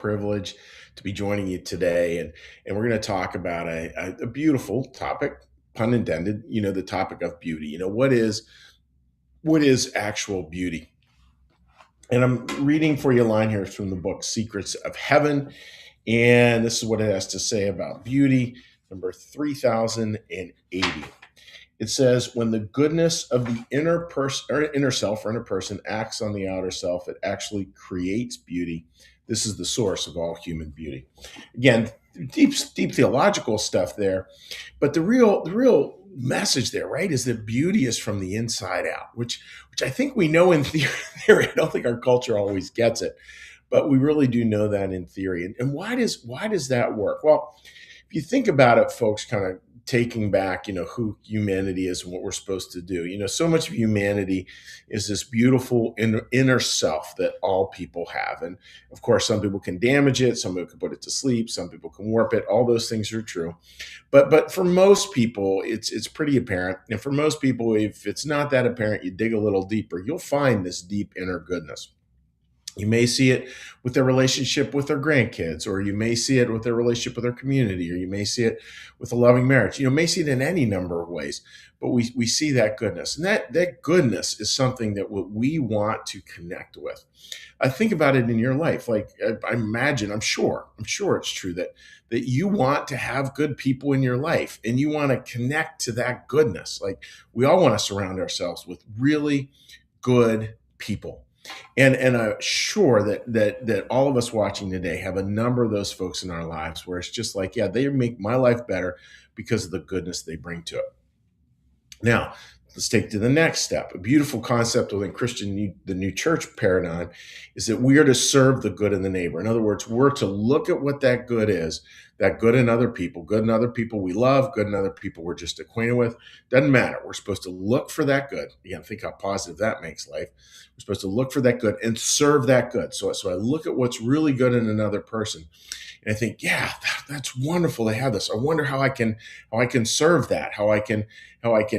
privilege to be joining you today, and we're going to talk about a beautiful topic, pun intended. The topic of beauty. What is actual beauty? And I'm reading for you a line here from the book Secrets of Heaven, and this is what it has to say about beauty, number 3080. It says, when the goodness of the inner person or inner self or inner person acts on the outer self, it actually creates beauty. This is the source of all human beauty. Again, deep theological stuff there, but the real message there, right, is that beauty is from the inside out, which I think we know in theory. I don't think our culture always gets it, but we really do know that in theory. And why does that work? Well, if you think about it, folks, kind of taking back, who humanity is and what we're supposed to do. So much of humanity is this beautiful inner self that all people have. And of course, some people can damage it, some people can put it to sleep, some people can warp it. All those things are true. But for most people, it's pretty apparent. And for most people, if it's not that apparent, you dig a little deeper, you'll find this deep inner goodness. You may see it with their relationship with their grandkids, or you may see it with their relationship with their community, or you may see it with a loving marriage. You may see it in any number of ways, but we see that goodness. And that goodness is something that we want to connect with. I think about it in your life. Like I imagine, I'm sure it's true that you want to have good people in your life and you want to connect to that goodness. Like we all want to surround ourselves with really good people. And I'm sure that all of us watching today have a number of those folks in our lives where it's just like, yeah, they make my life better because of the goodness they bring to it. Now, let's take it to the next step. A beautiful concept within the new church paradigm is that we are to serve the good in the neighbor. In other words, we're to look at what that good is, that good in other people, good in other people we love, good in other people we're just acquainted with. Doesn't matter. We're supposed to look for that good. Again, think how positive that makes life. We're supposed to look for that good and serve that good. So I look at what's really good in another person, and I think, yeah, that's wonderful. They have this. I wonder how I can serve that, how I can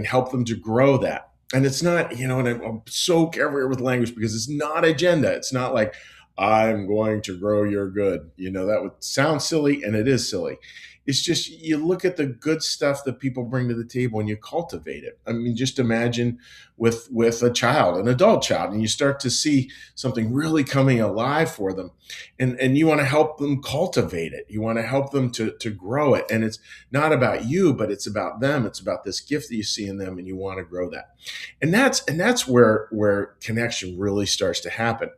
help them to grow that. And it's not, and I'm so careful here with language because it's not agenda. It's not like I'm going to grow your good. That would sound silly, and it is silly. It's just you look at the good stuff that people bring to the table and you cultivate it. I mean, just imagine with a child, an adult child, and you start to see something really coming alive for them, and you want to help them cultivate it. You want to help them to grow it, and it's not about you, but it's about them. It's about this gift that you see in them, and you want to grow that. And that's where connection really starts to happen.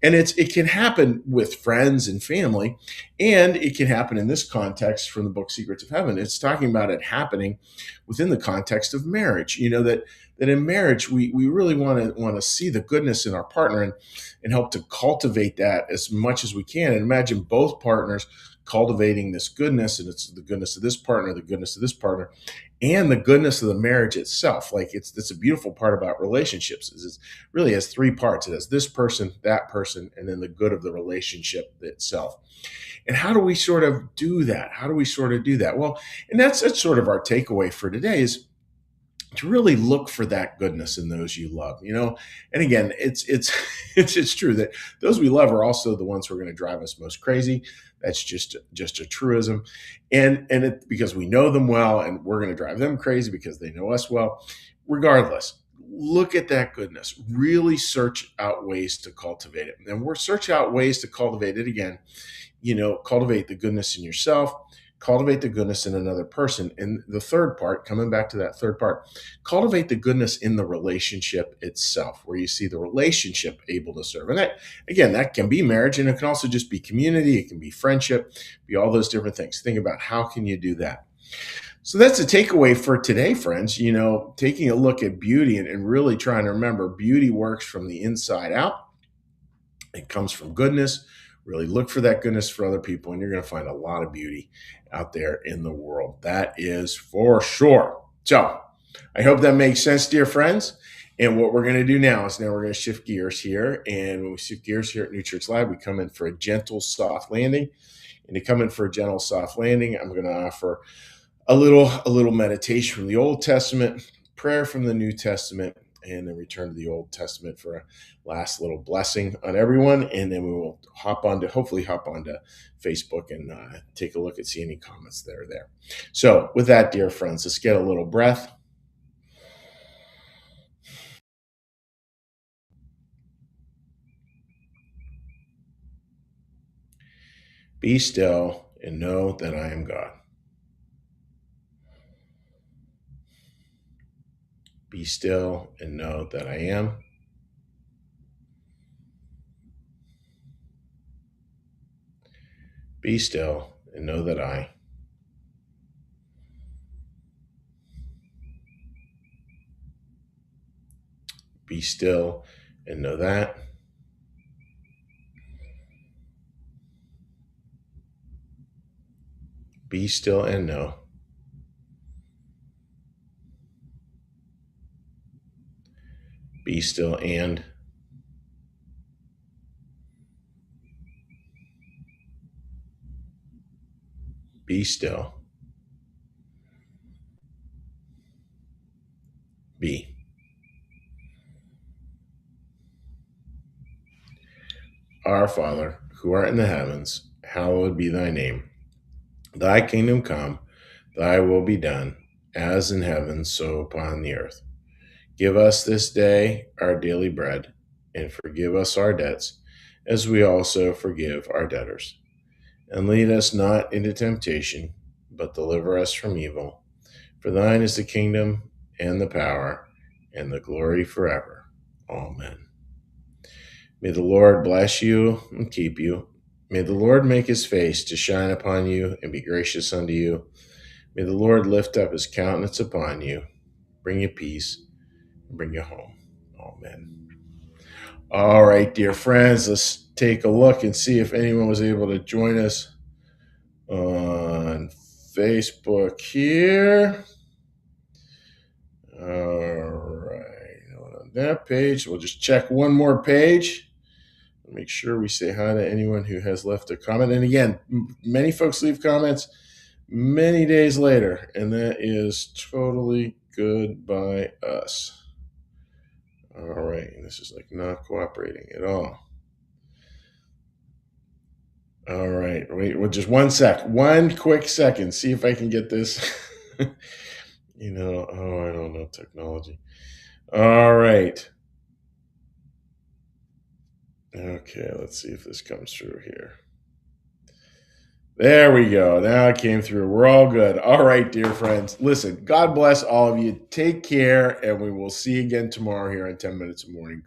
And it can happen with friends and family, and it can happen in this context from the book Secrets of Heaven. It's talking about it happening within the context of marriage. That in marriage we really want to see the goodness in our partner, and help to cultivate that as much as we can. And imagine both partners cultivating this goodness, and it's the goodness of this partner, the goodness of this partner, and the goodness of the marriage itself. Like it's a beautiful part about relationships is it really has three parts. It has this person, that person, and then the good of the relationship itself. And how do we sort of do that? Well, and that's sort of our takeaway for today is to really look for that goodness in those you love. And again, it's true that those we love are also the ones who are going to drive us most crazy. That's just a truism. And because we know them well, and we're going to drive them crazy because they know us well. Regardless, look at that goodness, really search out ways to cultivate it. And we're search out ways to cultivate it. Again, cultivate the goodness in yourself, cultivate the goodness in another person. And the third part, coming back to that third part, cultivate the goodness in the relationship itself, where you see the relationship able to serve. And that can be marriage, and it can also just be community. It can be friendship, be all those different things. Think about how can you do that. So that's the takeaway for today, friends. Taking a look at beauty and really trying to remember beauty works from the inside out. It comes from goodness. Really look for that goodness for other people, and you're going to find a lot of beauty out there in the world. That is for sure. So I hope that makes sense, dear friends. And what we're going to do now is we're going to shift gears here. And when we shift gears here at New Church Live, we come in for a gentle, soft landing. And to come in for a gentle, soft landing, I'm going to offer a little meditation from the Old Testament, prayer from the New Testament, and then return to the Old Testament for a last little blessing on everyone. And then we will hopefully hop onto Facebook and take a look and see any comments that are there. So with that, dear friends, let's get a little breath. Be still and know that I am God. Be still and know that I am. Be still and know that I. Be still and know that. Be still and know. Be still and. Be still. Be. Our Father, who art in the heavens, hallowed be thy name. Thy kingdom come, thy will be done, as in heaven, so upon the earth. Give us this day our daily bread, and forgive us our debts, as we also forgive our debtors. And lead us not into temptation, but deliver us from evil. For thine is the kingdom, and the power, and the glory forever. Amen. May the Lord bless you and keep you. May the Lord make his face to shine upon you and be gracious unto you. May the Lord lift up his countenance upon you, bring you peace, and bring you home. Amen. All right, dear friends, let's take a look and see if anyone was able to join us on Facebook here. All right, on that page, we'll just check one more page. Make sure we say hi to anyone who has left a comment. And again, many folks leave comments many days later, and that is totally good by us. All right, this is like not cooperating at all. All right, wait, well, just one quick second. See if I can get this. I don't know technology. All right. Okay, let's see if this comes through here. There we go. Now it came through. We're all good. All right, dear friends. Listen, God bless all of you. Take care, and we will see you again tomorrow here on 10 Minutes of Morning